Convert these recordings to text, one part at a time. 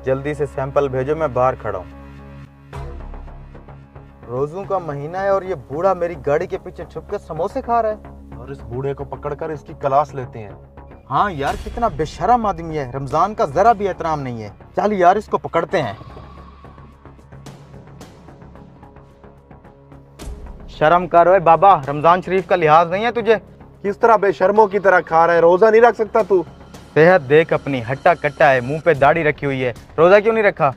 जल्दी से सैंपल भेजो, मैं बाहर खड़ा हूँ। रोजों का महीना है और ये बूढ़ा मेरी गाड़ी के पीछे छुप के समोसे खा रहा है। और इस बूढ़े को पकड़कर इसकी क्लास लेते हैं। हाँ यार, कितना बेशरम आदमी है, रमजान का जरा भी एहतराम नहीं है। चल यार, इसको पकड़ते हैं। शर्म कर ओए बाबा, रमजान शरीफ का लिहाज नहीं है तुझे? किस तरह बेशर्मों की तरह खा रहा है, रोजा नहीं रख सकता तू? सेहत देख अपनी, हट्टा कट्टा है, मुंह पे दाढ़ी रखी हुई है, रोजा क्यों नहीं रखा?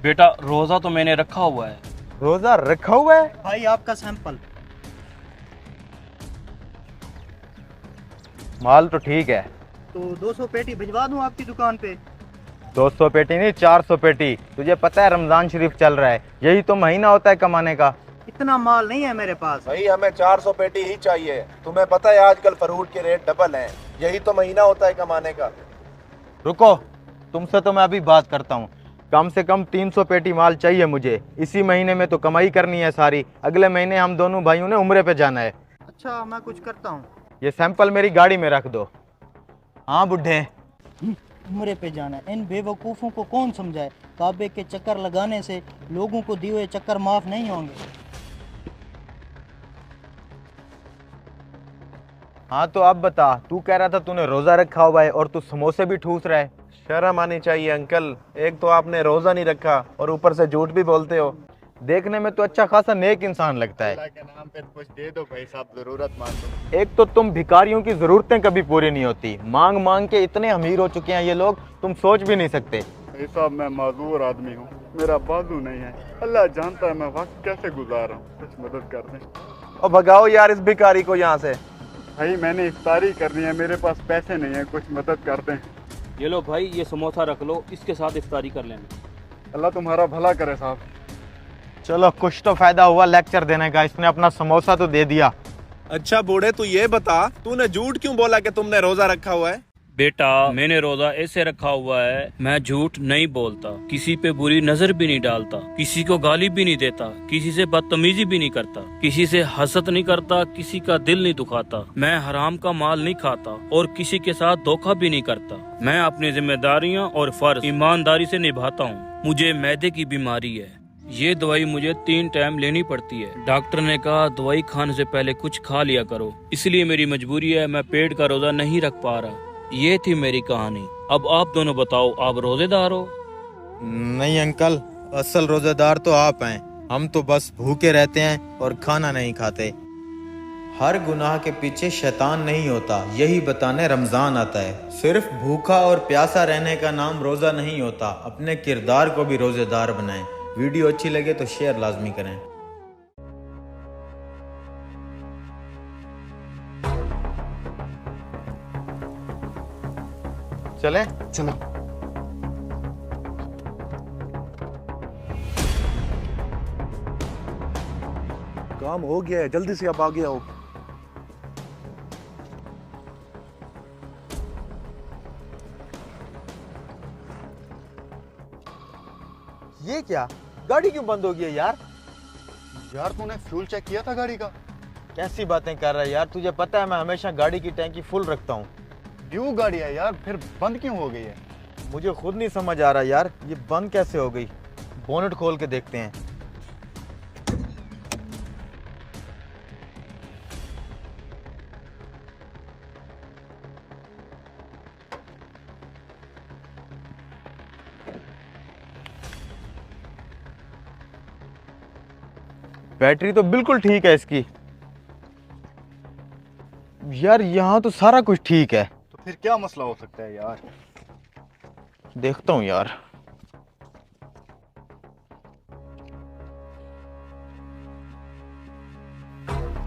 बेटा रोजा तो मैंने रखा हुआ है। रोजा रखा हुआ है? भाई आपका सैंपल। माल तो ठीक है। तो 200 पेटी भिजवा दूं आपकी दुकान पे? 200 पेटी नहीं, 400 पेटी। तुझे पता है रमजान शरीफ चल रहा है, यही तो महीना होता है कमाने का। इतना माल नहीं है मेरे पास। भाई हमें 400 पेटी ही चाहिए। तुम्हें पता है आजकल फ्रूट के रेट डबल हैं, यही तो महीना होता है कमाने का। रुको, तुमसे तो मैं अभी बात करता हूँ। कम से कम 300 पेटी माल चाहिए मुझे। इसी महीने में तो कमाई करनी है सारी, अगले महीने हम दोनों भाइयों ने उम्रे पे जाना है। अच्छा मैं कुछ करता हूँ। ये सैंपल मेरी गाड़ी में रख दो। हाँ बुढ़े, उम्रे पे जाना है, इन बेवकूफ़ों को कौन समझाए? काबे के चक्कर लगाने से लोगों को दिए हुए चक्कर माफ नहीं होंगे। हाँ तो अब बता, तू कह रहा था तूने रोजा रखा हुआ है और तू समोसे भी ठूस रहा है। शर्म आनी चाहिए अंकल, एक तो आपने रोजा नहीं रखा और ऊपर से झूठ भी बोलते हो। देखने में तो अच्छा खासा नेक इंसान लगता है। अल्लाह के नाम पे कुछ दे दो भाई साहब, जरूरत मान दो। एक तो तुम भिखारियों की जरूरतें कभी पूरी नहीं होती, मांग मांग के इतने अमीर हो चुके हैं ये लोग, तुम सोच भी नहीं सकते। भाई साहब मैं माजूर आदमी हूँ, मेरा बाजू नहीं है। अल्लाह जानता है मैं वक्त कैसे गुजार रहा हूँ, कुछ मदद कर दें। और भगाओ यार इस भिखारी को यहाँ से। भाई मैंने इफ्तारी करनी है, मेरे पास पैसे नहीं है, कुछ मदद कर दें। ये लो भाई, ये समोसा रख लो, इसके साथ इफ्तारी कर लेना। अल्लाह तुम्हारा भला करे साहब। चलो कुछ तो फायदा हुआ लेक्चर देने का, इसने अपना समोसा तो दे दिया। अच्छा बूढ़े, तू ये बता, तूने झूठ क्यों बोला कि तुमने रोजा रखा हुआ है? बेटा मैंने रोजा ऐसे रखा हुआ है, मैं झूठ नहीं बोलता, किसी पे बुरी नजर भी नहीं डालता, किसी को गाली भी नहीं देता, किसी से बदतमीजी भी नहीं करता, किसी से हसद नहीं करता, किसी का दिल नहीं दुखाता, मैं हराम का माल नहीं खाता और किसी के साथ धोखा भी नहीं करता। मैं अपनी जिम्मेदारियाँ और फर्ज ईमानदारी से निभाता हूँ। मुझे मैदे की बीमारी है, ये दवाई मुझे 3 टाइम लेनी पड़ती है। डॉक्टर ने कहा दवाई खाने से पहले कुछ खा लिया करो, इसलिए मेरी मजबूरी है, मैं पेट का रोजा नहीं रख पा रहा। ये थी मेरी कहानी। अब आप दोनों बताओ, आप रोजेदार हो? नहीं अंकल, असल रोजेदार तो आप हैं, हम तो बस भूखे रहते हैं और खाना नहीं खाते। हर गुनाह के पीछे शैतान नहीं होता, यही बताने रमजान आता है। सिर्फ भूखा और प्यासा रहने का नाम रोजा नहीं होता। अपने किरदार को भी रोजेदार बनाएं। वीडियो अच्छी लगे तो शेयर लाजमी करें। चले चलो। काम हो गया है, जल्दी से अब आगे आओ। ये क्या, गाड़ी क्यों बंद हो गई है यार? यार तूने फ्यूल चेक किया था गाड़ी का? कैसी बातें कर रहा है यार, तुझे पता है मैं हमेशा गाड़ी की टैंकी फुल रखता हूँ। ड्यू गाड़ी है यार, फिर बंद क्यों हो गई है? मुझे खुद नहीं समझ आ रहा यार, ये बंद कैसे हो गई। बोनेट खोल के देखते हैं। बैटरी तो बिल्कुल ठीक है इसकी। यार यहाँ तो सारा कुछ ठीक है। तो फिर क्या मसला हो सकता है यार? देखता हूँ यार।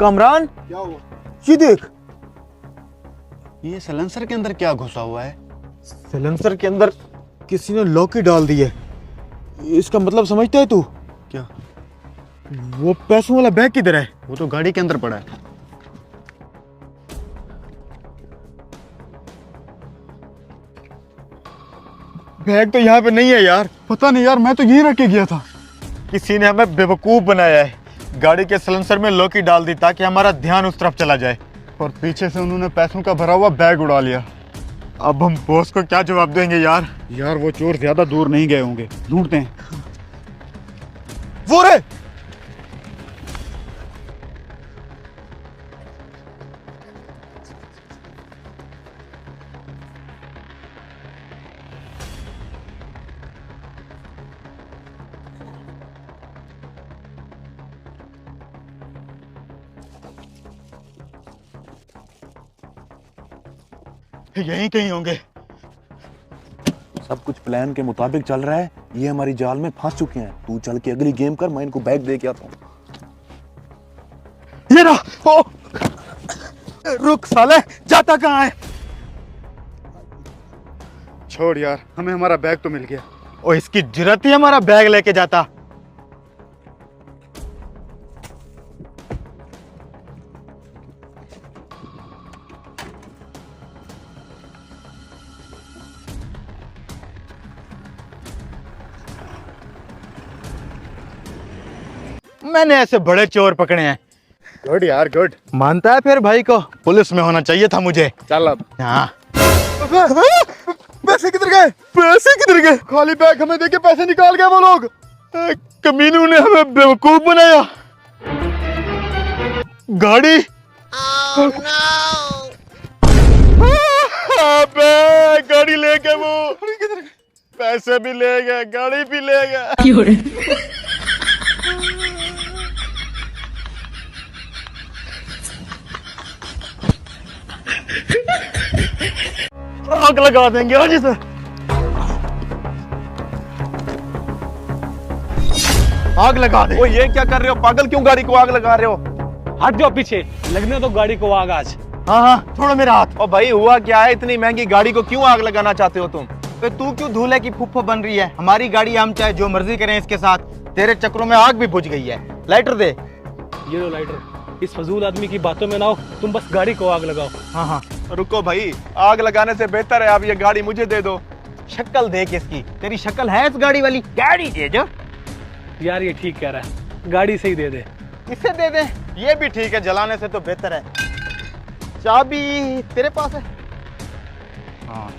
कामरान, क्या हुआ? ये देख, ये सलेंसर के अंदर क्या घुसा हुआ है? सिलेंसर के अंदर किसी ने लॉकी डाल दी है। इसका मतलब समझता है तू? क्या? वो पैसों वाला बैग किधर है? वो तो गाड़ी के अंदर पड़ा है। बैग तो यहाँ पे नहीं है यार। पता नहीं यार, मैं तो यही रख के गया था। किसी ने हमें बेवकूफ बनाया है, गाड़ी के सिलेंसर में लॉकी डाल दी ताकि हमारा ध्यान उस तरफ चला जाए। और पीछे से उन्होंने पैसों का भरा हुआ बैग उड़ा लिया। अब हम बॉस को क्या जवाब देंगे यार? यार वो चोर ज्यादा दूर नहीं गए होंगे, ढूंढते हैं। वो रे, यहीं कहीं होंगे। सब कुछ प्लान के मुताबिक चल रहा है। ये हमारी जाल में फंस चुके हैं। तू चल के अगली गेम कर, मैं इनको बैग दे के आता हूँ। ये रहा। ओ! रुक साले, जाता कहाँ है? छोड़ यार, हमें हमारा बैग तो मिल गया। और इसकी जुर्रत ही हमारा बैग लेके जाता। मैंने ऐसे बड़े चोर पकड़े हैं। गुड यार, गुड। मानता है फिर भाई को? पुलिस में होना चाहिए था मुझे। चल अब। हाँ। पैसे किधर गए? पैसे किधर गए? खाली बैग हमें देके पैसे निकाल गए वो लोग। कमीनों ने हमें बेवकूफ बनाया। गाड़ी अबे गाड़ी ले गए वो। पैसे भी ले गए, गाड़ी भी ले गए। आग लगा देंगे आज इसे। आग लगा दे। ओ ये क्या कर रहे हो पागल? क्यों गाड़ी को आग लगा रहे हो? हट जाओ पीछे, लगने तो गाड़ी को आग आज। हाँ हाँ, छोड़ो मेरा हाथ। ओ भाई हुआ क्या है? इतनी महंगी गाड़ी को क्यों आग लगाना चाहते हो तुम? तो तू क्यों दूल्हे की फुफ्फो बन रही है? हमारी गाड़ी, हम चाहे जो मर्जी करें इसके साथ। तेरे चक्रों में आग भी बुझ गई है। लाइटर दे। ये लो लाइटर। इस फजूल आदमी की बातों में ना हो, तुम बस गाड़ी को आग लगाओ। हाँ हाँ, रुको भाई, आग लगाने से बेहतर है आप ये गाड़ी मुझे दे दो। शक्ल देख इसकी। तेरी शक्ल है इस गाड़ी वाली। गाड़ी दे जो। यार ये ठीक कह रहा है, गाड़ी से ही दे दे। इसे दे दे। ये भी ठीक है, जलाने से तो बेहतर है। चाबी तेरे पास है? हाँ,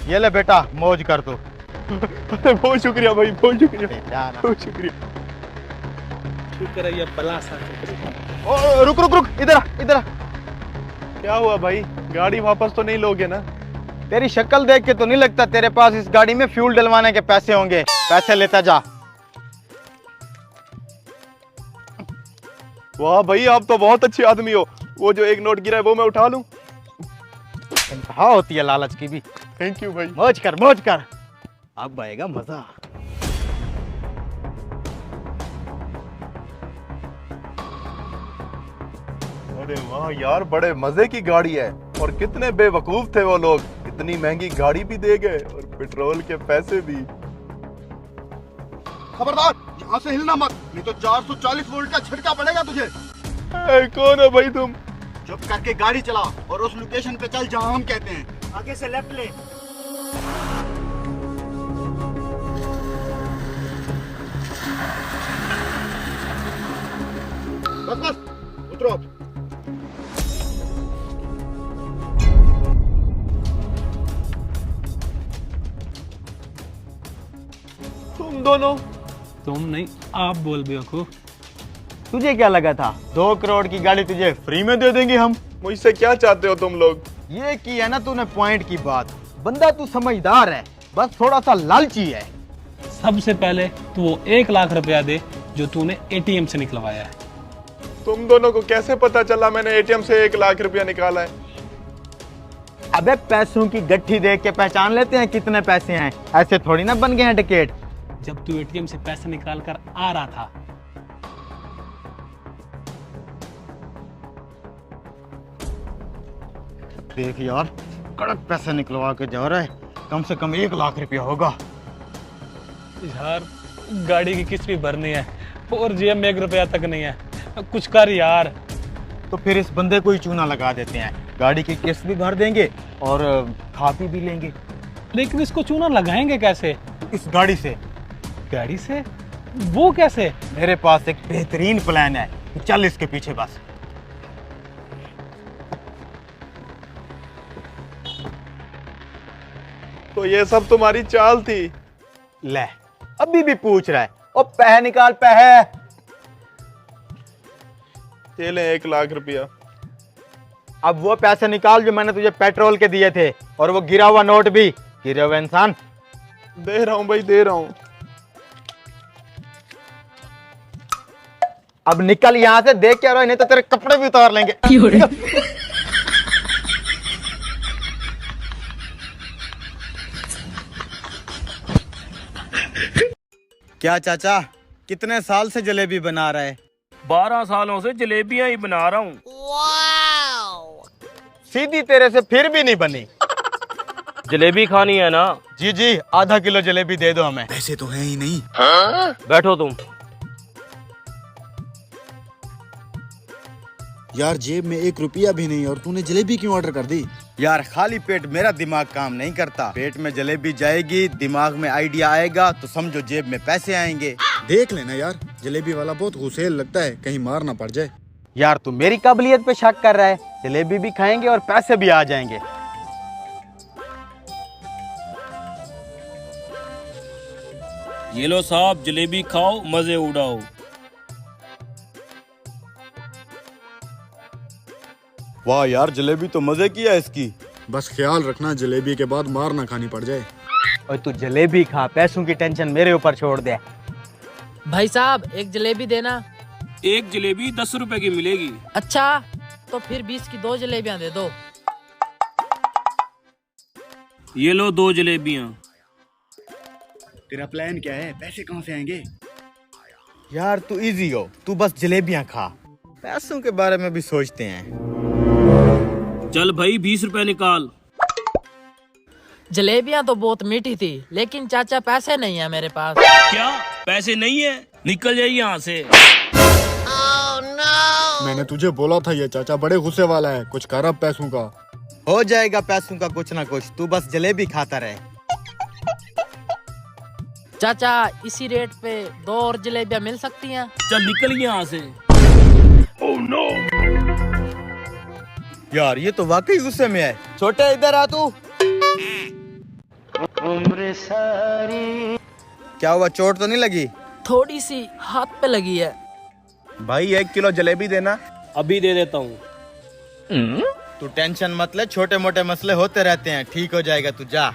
ये ले बेटा, मौज कर तू। बहुत शुक्रिया भाई, बहुत शुक्रिया, जाना। बहुत शुक्रिया। शुक्र है ये बला सा। ओ, रुक रुक रुक, इधर आ, इधर आ। क्या हुआ भाई? गाड़ी वापस तो नहीं लोगे ना? तेरी शक्ल देख के तो नहीं लगता तेरे पास इस गाड़ी में फ्यूल डलवाने के पैसे होंगे। पैसे लेता जा। वाह भाई, आप तो बहुत अच्छे आदमी हो। वो जो एक नोट गिरा है वो मैं उठा लूं? हाँ, होती है लालच की भी। थैंक यू भाई। मौज कर, मौज कर। अब आएगा मजा। अरे वाह यार, बड़े मजे की गाड़ी है। और कितने बेवकूफ थे वो लोग, इतनी महंगी गाड़ी भी दे गए और पेट्रोल के पैसे भी। खबरदार, यहाँ से हिलना मत, नहीं तो 440 वोल्ट का झटका पड़ेगा तुझे। कौन हो भाई तुम? चुप करके गाड़ी चला और उस लोकेशन पे चल जहाँ हम कहते हैं। आगे से लेफ्ट ले। बस बस, उतरो अब। तुम दोनों? तुम नहीं, आप बोल बेवकूफ। तुझे क्या लगा था 2 करोड़ की गाड़ी तुझे फ्री में दे देंगे हम? मुझसे क्या चाहते हो तुम लोग? ये की है ना तूने पॉइंट की बात। बंदा तू समझदार है, बस थोड़ा सा लालची है। सबसे पहले तू वो 1 लाख रुपया दे जो तूने एटीएम से निकलवाया है। तुम दोनों को कैसे पता चला मैंने एटीएम से 1 लाख रुपया निकाला है? अबे पैसों की गट्ठी देख के पहचान लेते हैं कितने पैसे हैं। ऐसे थोड़ी ना बन गए हैं टिकट। जब तू एटीएम से पैसे निकाल कर आ रहा था, देख यार, कड़क पैसे निकलवा के जा रहा है। कम से कम 1 लाख रुपया होगा। यार गाड़ी की किस्त भी भरनी है और जेब में 1 रुपया तक नहीं है। कुछ कर यार। तो फिर इस बंदे को ही चूना लगा देते हैं। गाड़ी की किस्त भी भर देंगे और खा पी भी लेंगे। लेकिन इसको चूना लगाएंगे कैसे? इस गाड़ी से। गाड़ी से? वो कैसे? मेरे पास एक बेहतरीन प्लान है, चल इसके पीछे बस। तो ये सब तुम्हारी चाल थी। ले अभी भी पूछ रहा है। ओ पैसे निकाल पैसे। ये ले 1 लाख रुपया। अब वो पैसे निकाल जो मैंने तुझे पेट्रोल के दिए थे, और वो गिरा हुआ नोट भी। गिरे हुए इंसान। दे रहा हूँ भाई, दे रहा हूँ। अब निकल यहाँ से, देख क्या रहा है, नहीं तो तेरे कपड़े भी उतार लेंगे। क्या चाचा, कितने साल से जलेबी बना रहा है? 12 सालों से जलेबियां ही बना रहा हूँ। सीधी तेरे से फिर भी नहीं बनी। जलेबी खानी है ना? जी जी, आधा किलो जलेबी दे दो हमें। पैसे तो है ही नहीं। बैठो तुम। यार जेब में 1 रुपया भी नहीं और तूने जलेबी क्यों ऑर्डर कर दी? यार खाली पेट मेरा दिमाग काम नहीं करता। पेट में जलेबी जाएगी, दिमाग में आइडिया आएगा, तो समझो जेब में पैसे आएंगे। देख लेना यार, जलेबी वाला बहुत गुस्सेल लगता है, कहीं मार ना पड़ जाए। यार तू मेरी काबिलियत पे शक कर रहा है। जलेबी भी खाएंगे और पैसे भी आ जाएंगे। ये लो साहब, जलेबी खाओ, मजे उड़ाओ। वाह यार, जलेबी तो मजे की है इसकी। बस ख्याल रखना जलेबी के बाद मार ना खानी पड़ जाए। और तू जलेबी खा, पैसों की टेंशन मेरे ऊपर छोड़ दे। भाई साहब एक जलेबी देना। एक जलेबी 10 रुपए की मिलेगी। अच्छा तो फिर 20 की 2 जलेबियां दे दो। ये लो 2 जलेबियां। तेरा प्लान क्या है? पैसे कहाँ से आएंगे? यार तू इजी हो, तू बस जलेबियां खा, पैसों के बारे में भी सोचते हैं। चल भाई 20 रुपए निकाल। जलेबियां तो बहुत मीठी थी, लेकिन चाचा पैसे नहीं है मेरे पास। क्या पैसे नहीं है? निकल जाइए यहाँ से। मैंने तुझे बोला था ये चाचा बड़े गुस्से वाला है, कुछ कर अब पैसों का। हो जाएगा पैसों का कुछ ना कुछ, तू बस जलेबी खाता रहे। चाचा इसी रेट पे 2 और जलेबियां मिल सकती हैं? चल निकल यहाँ से। यार ये तो वाकई गुस्से में है। छोटे इधर आ तू। क्या हुआ, चोट तो नहीं लगी? थोड़ी सी हाथ पे लगी है। भाई 1 किलो जलेबी देना। अभी दे देता हूँ। तू टेंशन मत ले, छोटे मोटे मसले होते रहते हैं, ठीक हो जाएगा, तू जा।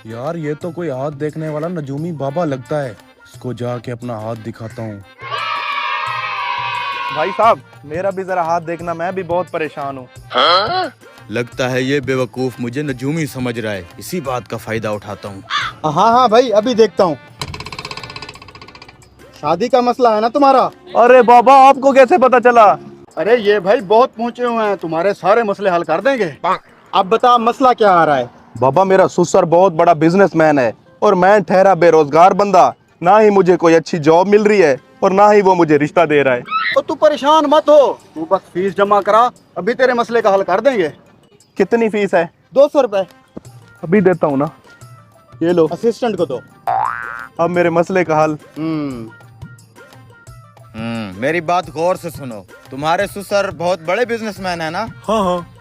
यार ये तो कोई हाथ देखने वाला नजूमी बाबा लगता है, इसको जाके अपना हाथ दिखाता हूँ। भाई साहब मेरा भी जरा हाथ देखना, मैं भी बहुत परेशान हूँ। लगता है ये बेवकूफ मुझे नजूमी समझ रहा है, इसी बात का फायदा उठाता हूँ। हाँ हाँ भाई, अभी देखता हूँ। शादी का मसला है ना तुम्हारा? अरे बाबा आपको कैसे पता चला? अरे ये भाई बहुत पहुँचे हुए हैं, तुम्हारे सारे मसले हल कर देंगे। अब बता मसला क्या आ रहा है? बाबा मेरा ससुर बहुत बड़ा बिजनेसमैन है और मैं ठहरा बेरोजगार बंदा। ना ही मुझे कोई अच्छी जॉब मिल रही है और ना ही वो मुझे रिश्ता दे रहा है। तो तू परेशान मत हो, तू बस फीस जमा करा, अभी तेरे मसले का हल कर देंगे। कितनी फीस है? 200 रुपए। अभी देता हूँ ना, ये लो। असिस्टेंट को दो। अब मेरे मसले का हल। मेरी बात गौर से सुनो। तुम्हारे ससुर बहुत बड़े बिजनेसमैन है ना? हाँ हाँ।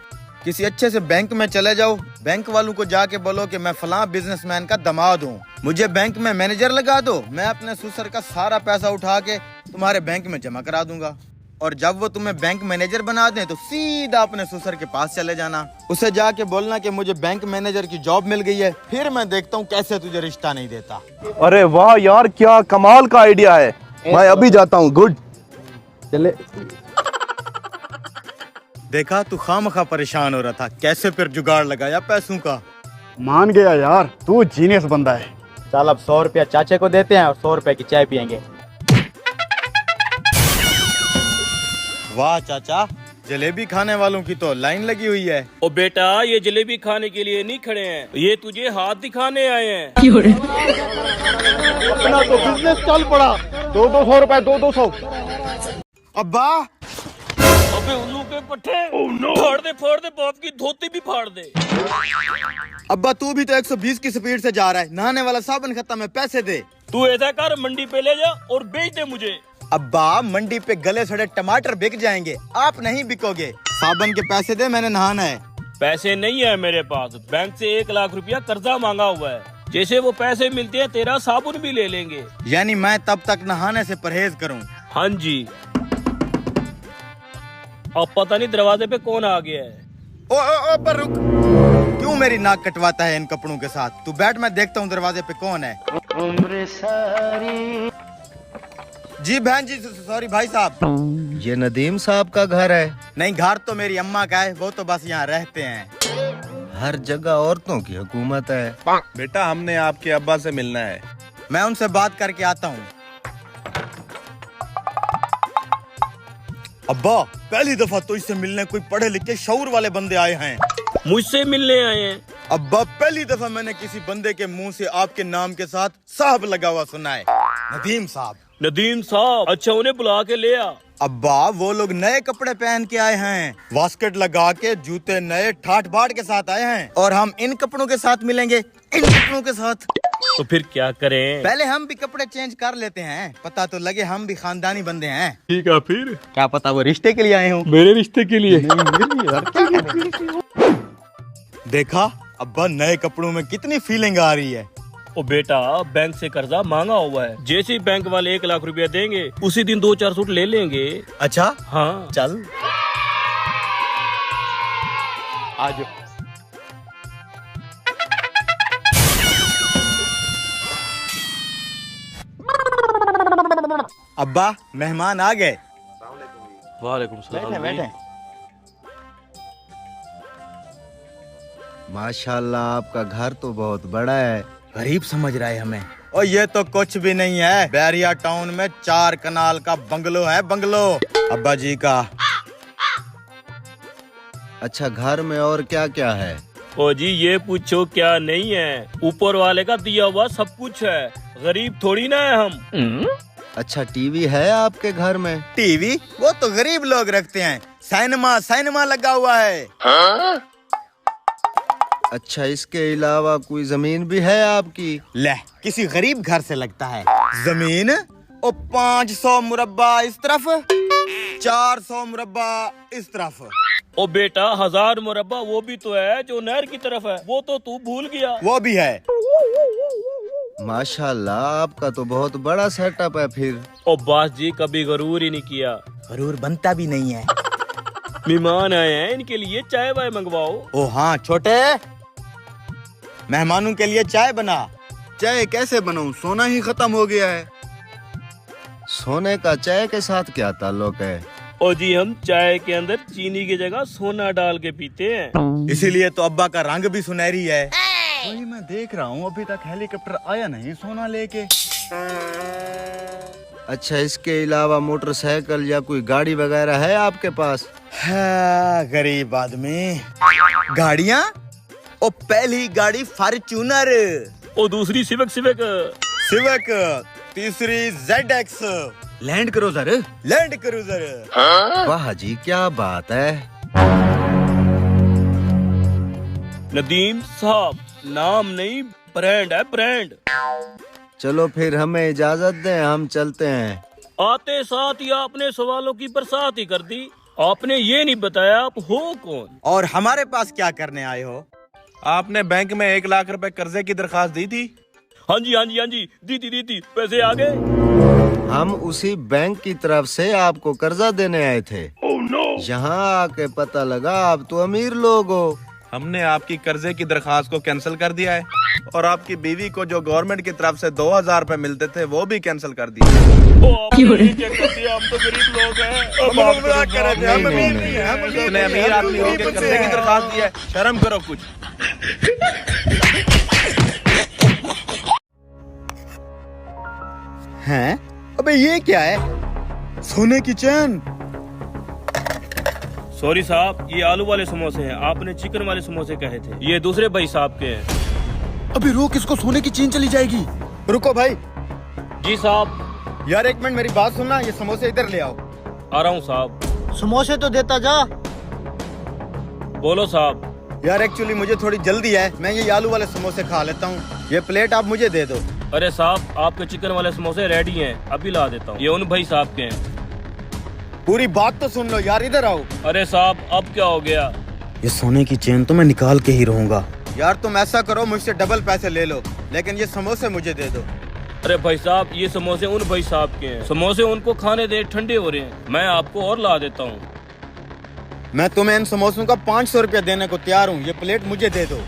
किसी अच्छे से बैंक में चले जाओ, बैंक वालों को जाके बोलो कि मैं फलां बिजनेसमैन का दामाद हूँ, मुझे बैंक में मैनेजर लगा दो। मैं अपने ससुर का सारा पैसा उठा के तुम्हारे बैंक में जमा करा दूंगा, और जब वो तुम्हें बैंक मैनेजर बना दें तो सीधा अपने ससुर के पास चले जाना। उसे जाके बोलना कि मुझे बैंक मैनेजर की जॉब मिल गई है, फिर मैं देखता हूँ कैसे तुझे रिश्ता नहीं देता। अरे वाह यार, क्या कमाल का आइडिया है। मैं अभी जाता हूँ। गुड। चले। देखा, तू खामखा परेशान हो रहा था, कैसे फिर जुगाड़ लगाया पैसों का। मान गया यार, तू जीनियस बंदा है। चल अब 100 रुपया चाचे को देते हैं और 100 रुपए की चाय पियेंगे। वाह चाचा, जलेबी खाने वालों की तो लाइन लगी हुई है। ओ बेटा, ये जलेबी खाने के लिए नहीं खड़े हैं, ये तुझे हाथ दिखाने आए हैं। अपना तो बिजनेस चल पड़ा। 200 रुपए, 200। अब्बा, अबे उल्लू के पट्टे, फाड़ दे बाप की धोती भी फाड़ दे। अब्बा तू भी तो 120 की स्पीड से जा रहा है, नहाने वाला साबुन खत्म है, पैसे दे। तू ऐसा कर, मंडी पे ले जा और बेच दे मुझे। अब्बा मंडी पे गले सड़े टमाटर बिक जाएंगे, आप नहीं बिकोगे। साबुन के पैसे दे, मैंने नहाना है। पैसे नहीं है मेरे पास, बैंक से 1 लाख रुपया कर्जा मांगा हुआ है। जैसे वो पैसे मिलते हैं तेरा साबुन भी ले लेंगे। यानी मैं तब तक नहाने से परहेज करूं? हाँ जी। अब पता नहीं दरवाजे पे कौन आ गया है। ओ पर रुक, क्यों मेरी नाक कटवाता है इन कपड़ों के साथ? तू बैठ, मैं देखता हूँ दरवाजे पे कौन है। उम्र सारी। जी बहन जी, सॉरी भाई साहब। ये नदीम साहब का घर है? नहीं, घर तो मेरी अम्मा का है, वो तो बस यहाँ रहते हैं। हर जगह औरतों की हुकूमत है। बेटा हमने आपके अब्बा से मिलना है। मैं उनसे बात करके आता हूँ। अब्बा, पहली दफा तो इससे मिलने कोई पढ़े लिखे शऊर वाले बंदे आए हैं। मुझसे मिलने आए हैं? अब्बा, पहली दफा मैंने किसी बंदे के मुंह से आपके नाम के साथ साहब लगा हुआ सुना है। नदीम साहब। नदीम साहब? अच्छा, उन्हें बुला के ले आ। अब्बा, वो लोग नए कपड़े पहन के आए हैं, वास्केट लगा के, जूते नए ठाट बाट के साथ आए हैं, और हम इन कपड़ों के साथ मिलेंगे, इन कपड़ों के साथ। तो फिर क्या करें? पहले हम भी कपड़े चेंज कर लेते हैं, पता तो लगे हम भी खानदानी बंदे हैं। ठीक है, फिर क्या पता वो रिश्ते के लिए आए हों। मेरे रिश्ते के लिए। देखा अब्बा, नए कपड़ों में कितनी फीलिंग आ रही है। ओ बेटा, बैंक से कर्जा मांगा हुआ है, जैसे ही बैंक वाले 1 लाख रुपया देंगे उसी दिन 2-4 सूट ले लेंगे। अच्छा हाँ चल आज अब्बा, मेहमान आ गए। वालेकुम सलाम। बैठे। माशाल्लाह, आपका घर तो बहुत बड़ा है। गरीब समझ रहा है हमें। और ये तो कुछ भी नहीं है, बैरिया टाउन में 4 कनाल का बंगलो है, बंगलो अब्बा जी का। अच्छा, घर में और क्या क्या है? ओ जी, ये पूछो क्या नहीं है, ऊपर वाले का दिया हुआ सब कुछ है, गरीब थोड़ी ना है हम। अच्छा, टीवी है आपके घर में? टीवी वो तो गरीब लोग रखते हैं, सिनेमा लगा हुआ है। अच्छा, इसके अलावा कोई जमीन भी है आपकी? ले, किसी गरीब घर से लगता है जमीन। ओ 500 मुरब्बा इस तरफ, 400 मुरब्बा इस तरफ। ओ बेटा, 1000 मुरब्बा वो भी तो है जो नहर की तरफ है, वो तो तू भूल गया। वो भी है। माशाल्लाह, आपका तो बहुत बड़ा सेटअप है फिर। ओ बास जी, कभी गरूर ही नहीं किया। गरूर बनता भी नहीं है। मेहमान आए हैं, इनके लिए चाय वाय मंगवाओ। ओ हाँ छोटे, मेहमानों के लिए चाय बना। चाय कैसे बनाऊं? सोना ही खत्म हो गया है। सोने का चाय के साथ क्या ताल्लुक है? ओ जी, हम चाय के अंदर चीनी की जगह सोना डाल के पीते हैं। इसीलिए तो अब्बा का रंग भी सुनहरी है। वही मैं देख रहा हूँ, अभी तक हेलीकॉप्टर आया नहीं सोना लेके। अच्छा, इसके अलावा मोटरसाइकिल या कोई गाड़ी वगैरह है आपके पास? हाँ, गरीब आदमी। गाड़ियाँ? ओ पहली गाड़ी फॉर्च्यूनर, ओ दूसरी सिविक, तीसरी ZX, लैंड क्रूजर। वाह जी, क्या बात है। नदीम साहब, नाम नहीं ब्रांड है, ब्रांड। चलो फिर हमें इजाजत दें, हम चलते हैं। आते साथ ही आपने सवालों की बरसात ही कर दी। आपने ये नहीं बताया आप हो कौन और हमारे पास क्या करने आए हो। आपने बैंक में 1 लाख रुपए कर्जे की दरखास्त दी थी? हाँ जी, दी थी, पैसे आ गए। हम उसी बैंक की तरफ से आपको कर्जा देने आए थे। यहाँ आके पता लगा आप तो अमीर लोग हो। हमने आपकी कर्जे की दरखास्त को कैंसिल कर दिया है, और आपकी बीवी को जो गवर्नमेंट की तरफ से 2000 रुपए मिलते थे वो भी कैंसिल कर दिया। हम तो गरीब लोग हैं। इतने अमीर आदमी हो के कर्जे की दरखास्त दी है, शर्म करो कुछ। हैं? अबे ये क्या है? सोने की चैन। सॉरी साहब, ये आलू वाले समोसे हैं, आपने चिकन वाले समोसे कहे थे। ये दूसरे भाई साहब के हैं। अभी रोक इसको, सोने की चेन चली जाएगी। रुको भाई। जी साहब। यार 1 मिनट मेरी बात सुनना, ये समोसे इधर ले आओ। आ रहा हूँ साहब। समोसे तो देता जा। बोलो साहब। यार एक्चुअली मुझे थोड़ी जल्दी है, मैं ये आलू वाले समोसे खा लेता हूँ, ये प्लेट आप मुझे दे दो। अरे साहब, आपके चिकन वाले समोसे रेडी हैं, अभी ला देता हूँ। ये उन भाई साहब के हैं। पूरी बात तो सुन लो यार, इधर आओ। अरे साहब, अब क्या हो गया? ये सोने की चेन तो मैं निकाल के ही रहूंगा। यार तुम ऐसा करो, मुझसे डबल पैसे ले लो, लेकिन ये समोसे मुझे दे दो। अरे भाई साहब, ये समोसे उन भाई साहब के हैं, समोसे उनको खाने दे, ठंडे हो रहे हैं, मैं आपको और ला देता हूँ। मैं तुम्हें इन समोसों का 500 रुपया देने को तैयार हूँ, ये प्लेट मुझे दे दो।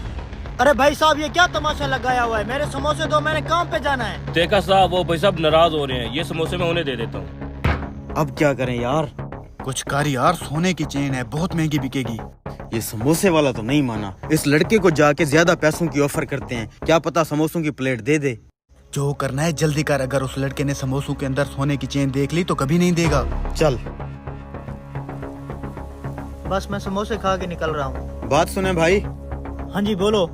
अरे भाई साहब, ये क्या तमाशा लगाया हुआ है? मेरे समोसे दो, मैंने काम पे जाना है। देखा साहब, वो भाई साहब नाराज हो रहे हैं, ये समोसे मैं उन्हें दे देता हूँ। अब क्या करें यार? कुछ कर यार, सोने की चेन है, बहुत महंगी बिकेगी। ये समोसे वाला तो नहीं माना, इस लड़के को जाके ज्यादा पैसों की ऑफर करते हैं, क्या पता समोसों की प्लेट दे दे। जो करना है जल्दी कर, अगर उस लड़के ने समोसों के अंदर सोने की चेन देख ली तो कभी नहीं देगा। चल। बस मैं समोसे खा के निकल रहा हूँ। बात सुने भाई। हाँ जी बोलो।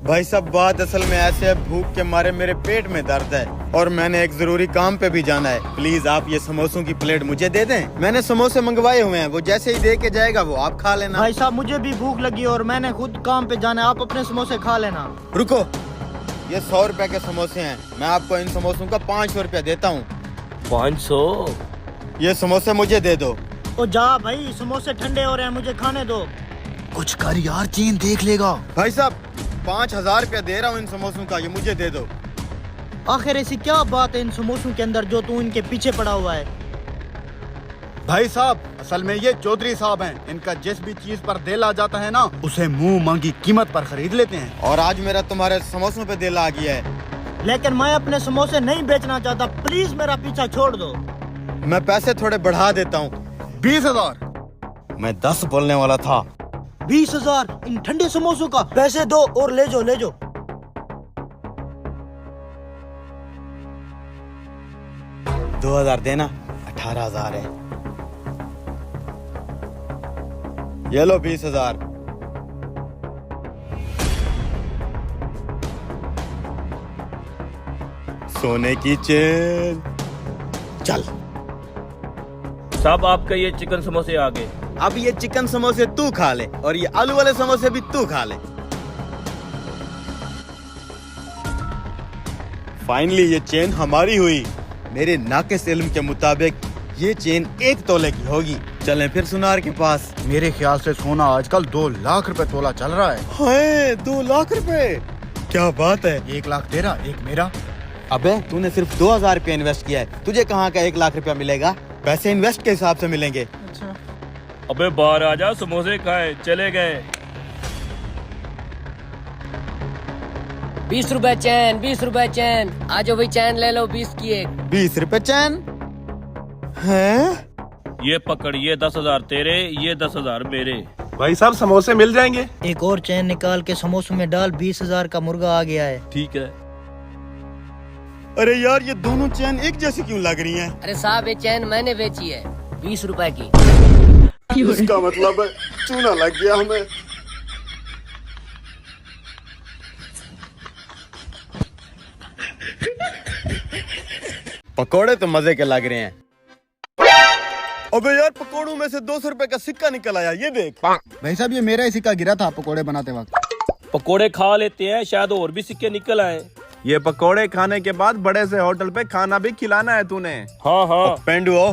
भाई साहब, बात असल में ऐसे है, भूख के मारे मेरे पेट में दर्द है और मैंने एक जरूरी काम पे भी जाना है। प्लीज आप ये समोसों की प्लेट मुझे दे दें। मैंने समोसे मंगवाए हुए हैं, वो जैसे ही दे के जाएगा वो आप खा लेना। भाई साहब, मुझे भी भूख लगी और मैंने खुद काम पे जाना है, आप अपने समोसे खा लेना। रुको, ये 100 रुपए के समोसे हैं, मैं आपको इन समोसों का 500 रुपया देता हूँ। 500? ये समोसे मुझे दे दो। ओ जा भाई, समोसे ठंडे हो रहे हैं, मुझे खाने दो। कुछ कर यार, चेन देख लेगा। भाई साहब, 5000 रुपया दे रहा हूँ इन समोसों का, ये मुझे दे दो। आखिर ऐसी क्या बात है इन समोसों के अंदर जो तू इनके पीछे पड़ा हुआ है? भाई साहब, असल में ये चौधरी साहब हैं, इनका जिस भी चीज पर दिल आ जाता है ना, उसे मुंह मांगी कीमत पर खरीद लेते हैं। और आज मेरा तुम्हारे समोसों पे दिल आ गया है। लेकिन मैं अपने समोसे नहीं बेचना चाहता, प्लीज मेरा पीछा छोड़ दो। मैं पैसे थोड़े बढ़ा देता हूँ। 20,000। मैं 10 बोलने वाला था। 20,000 इन ठंडे समोसों का? पैसे दो और ले जाओ, ले जाओ। 2000 देना, 18,000 है। ये लो 20,000। सोने की चेन। चल। साहब, आपका ये चिकन समोसे आ गए। अब ये चिकन समोसे तू खा ले और ये आलू वाले समोसे भी तू खा ले। फाइनली ये चेन हमारी हुई। मेरे नाकिस इल्म के मुताबिक ये चेन 1 तोले की होगी। चलें फिर सुनार के पास। मेरे ख्याल से सोना आजकल 2 लाख रुपए तोला चल रहा है। हाय, 2 लाख रुपए, क्या बात है। 1 लाख तेरा, 1 मेरा। अबे तूने सिर्फ 2000 रुपया इन्वेस्ट किया है, तुझे कहाँ का 1 लाख रुपया मिलेगा? पैसे इन्वेस्ट के हिसाब से मिलेंगे। अच्छा। अबे बाहर आ जा, समोसे खाए, चले गए। 20 रुपए चैन, 20 रुपए चैन। आज भाई चैन ले लो, 20 की एक। 20 रुपए चैन है? ये पकड़, ये 10,000 तेरे, ये 10,000 मेरे। भाई साहब, समोसे मिल जाएंगे? एक और चैन निकाल के समोसों में डाल, 20,000 का मुर्गा आ गया है। ठीक है। अरे यार, ये दोनों चैन एक जैसी क्यों लग रही हैं? अरे साहब, ये चैन मैंने बेची है, 20 रुपए की। इसका मतलब है चूना लग गया हमें। पकोड़े तो मजे के लग रहे हैं। अबे यार, पकोड़ों में से 200 रुपए का सिक्का निकल आया, ये देख। भाई साहब, ये मेरा ही सिक्का गिरा था पकोड़े बनाते वक्त। पकोड़े खा लेते हैं, शायद और भी सिक्के निकल आए। ये पकोड़े खाने के बाद बड़े से होटल पे खाना भी खिलाना है तूने। हाँ हाँ। पेंडुओ,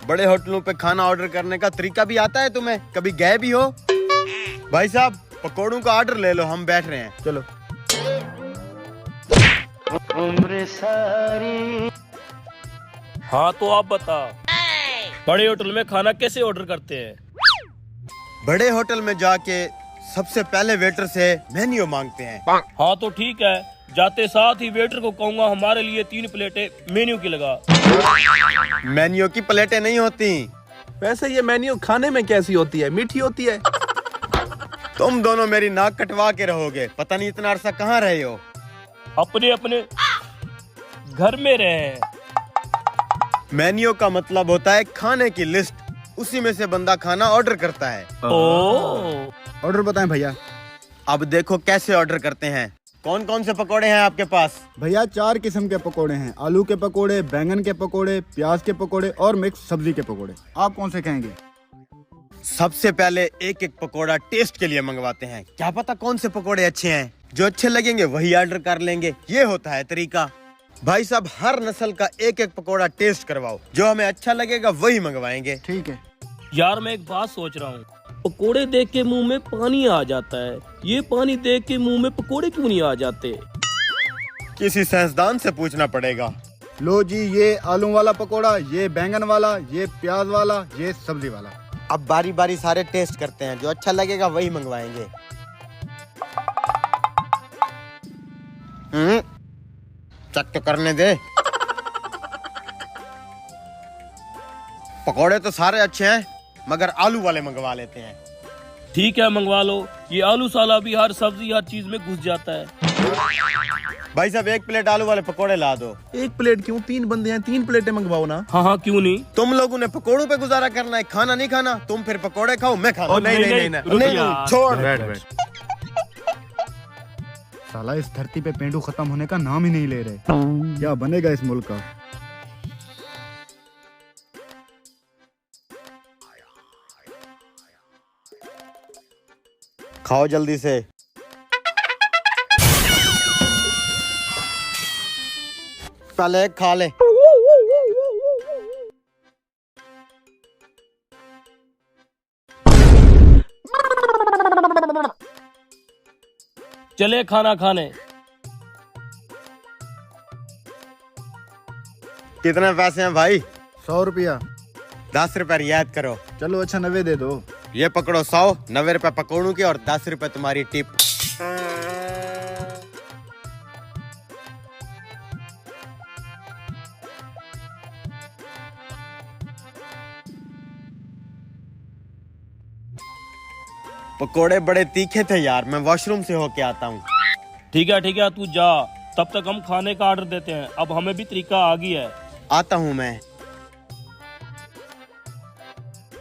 बड़े होटलों पे खाना ऑर्डर करने का तरीका भी आता है तुम्हें? कभी गए भी हो? भाई साहब, पकोड़ों का ऑर्डर ले लो, हम बैठ रहे हैं। चलो। हाँ तो आप बता, बड़े होटल में खाना कैसे ऑर्डर करते हैं? बड़े होटल में जाके सबसे पहले वेटर से मेन्यू मांगते हैं। हाँ तो ठीक है, जाते साथ ही वेटर को कहूँगा हमारे लिए 3 प्लेटें मेन्यू की लगा। मेन्यू की प्लेटें नहीं होती। वैसे ये मेन्यू खाने में कैसी होती है? मीठी होती है? तुम दोनों मेरी नाक कटवा के रहोगे, पता नहीं इतना अरसा कहाँ रहे हो। अपने अपने घर में रहे। मेन्यू का मतलब होता है खाने की लिस्ट, उसी में से बंदा खाना ऑर्डर करता है। ऑर्डर बताएं भैया। अब देखो कैसे ऑर्डर करते हैं। कौन कौन से पकोड़े हैं आपके पास? भैया 4 किस्म के पकोड़े हैं, आलू के पकोड़े, बैंगन के पकोड़े, प्याज के पकोड़े और मिक्स सब्जी के पकोड़े। आप कौन से कहेंगे? सबसे पहले एक एक पकोड़ा टेस्ट के लिए मंगवाते हैं, क्या पता कौन से पकोड़े अच्छे हैं। जो अच्छे लगेंगे वही ऑर्डर कर लेंगे, ये होता है तरीका। भाई साहब, हर नस्ल का एक एक पकोड़ा टेस्ट करवाओ, जो हमें अच्छा लगेगा वही मंगवाएंगे। ठीक है। यार मैं एक बात सोच रहा हूँ, पकोड़े देख के मुंह में पानी आ जाता है, ये पानी देख के मुंह में पकोड़े क्यों नहीं आ जाते? किसी साइंसदान से पूछना पड़ेगा। लो जी, ये आलू वाला पकोड़ा, ये बैंगन वाला, ये प्याज वाला, ये सब्जी वाला। अब बारी बारी सारे टेस्ट करते हैं, जो अच्छा लगेगा वही मंगवाएंगे। चेक तो करने दे। पकोड़े तो सारे अच्छे हैं, मगर आलू वाले मंगवा लेते हैं। ठीक है, मंगवा लो। ये आलू साला भी हर सब्जी हर चीज में घुस जाता है। भाई साहब, 1 प्लेट आलू वाले पकोड़े ला दो। 1 प्लेट क्यों? 3 बंदे हैं, 3 प्लेटें मंगवाओ ना। हाँ हाँ, क्यों नहीं? तुम लोगों ने पकोड़ों पे गुजारा करना है, खाना नहीं खाना। तुम फिर पकोड़े खाओ, मैं खाना। नहीं, छोड़। बैठ। साला इस धरती पे पेंडू खत्म होने का नाम ही नहीं ले रहे। क्या बनेगा इस मुल्क का? खाओ जल्दी से। पहले एक खा ले। चले खाना खाने। कितने पैसे हैं भाई? 100 रुपया। 10 रुपए रियायत करो। चलो अच्छा 90 दे दो। ये पकड़ो 100, 90 रुपए पकोड़ों के और 10 रुपए तुम्हारी टिप। पकोड़े बड़े तीखे थे यार, मैं वॉशरूम से होके आता हूँ। ठीक है, तू जा। तब तक हम खाने का ऑर्डर देते हैं। अब हमें भी तरीका आ गया है। आता हूँ मैं।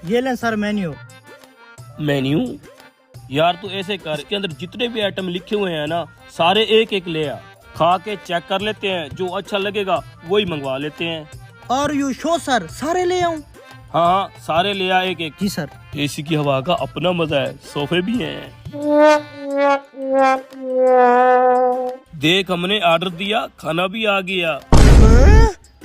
ये लें सर मेन्यू। मेन्यू? यार तू ऐसे कर, इसके अंदर जितने भी आइटम लिखे हुए हैं ना, सारे एक एक ले आ। खा के चेक कर लेते हैं, जो अच्छा लगेगा वही मंगवा लेते हैं। और यू शो सर, सारे ले आऊं? हाँ, सारे ले आ एक एक। जी सर। एसी की हवा का अपना मजा है, सोफे भी हैं। देख, हमने ऑर्डर दिया, खाना भी आ गया।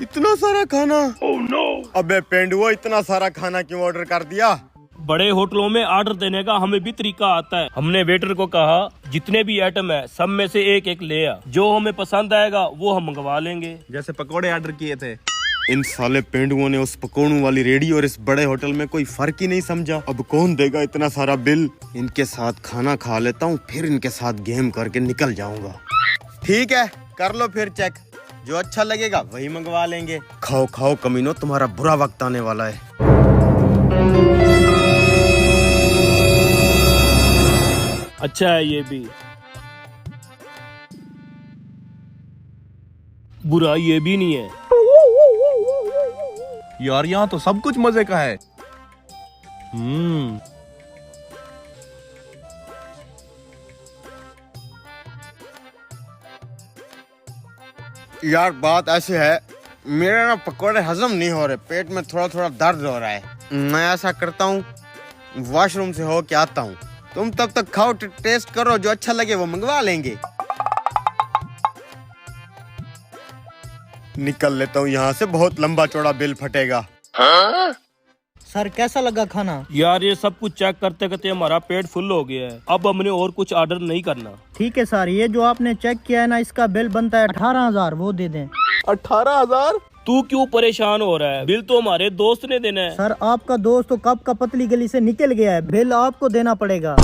इतना सारा खाना? Oh no! अबे पेंडुआ, इतना सारा खाना क्यों ऑर्डर कर दिया? बड़े होटलों में ऑर्डर देने का हमें भी तरीका आता है। हमने वेटर को कहा, जितने भी आइटम है सब में से एक एक ले आ, जो हमें पसंद आएगा वो हम मंगवा लेंगे। जैसे पकोड़े ऑर्डर किए थे। इन साले पेंडुओं ने उस पकोड़ों वाली रेडी और इस बड़े होटल में कोई फर्क ही नहीं समझा। अब कौन देगा इतना सारा बिल? इनके साथ खाना खा लेता हूँ, फिर इनके साथ गेम करके निकल जाऊंगा। ठीक है, कर लो फिर चेक, जो अच्छा लगेगा वही मंगवा लेंगे। खाओ खाओ कमीनों, तुम्हारा बुरा वक्त आने वाला है। अच्छा है ये भी, बुरा ये भी नहीं है। यार यहाँ तो सब कुछ मजे का है। यार बात ऐसी है, मेरे ना पकोड़े हजम नहीं हो रहे, पेट में थोड़ा थोड़ा दर्द हो रहा है। मैं ऐसा करता हूँ, वॉशरूम से होके आता हूँ, तुम तब तक खाओ, टेस्ट करो, जो अच्छा लगे वो मंगवा लेंगे। निकल लेता हूँ यहाँ से, बहुत लंबा चौड़ा बिल फटेगा। सर कैसा लगा खाना? यार ये सब कुछ चेक करते करते हमारा पेट फुल हो गया है, अब हमने और कुछ ऑर्डर नहीं करना। ठीक है सर, ये जो आपने चेक किया है ना, इसका बिल बनता है 18,000, वो दे दें। 18,000? तू क्यों परेशान हो रहा है? बिल तो हमारे दोस्त ने देना है। सर आपका दोस्त तो कब का पतली गली से निकल गया है, बिल आपको देना पड़ेगा।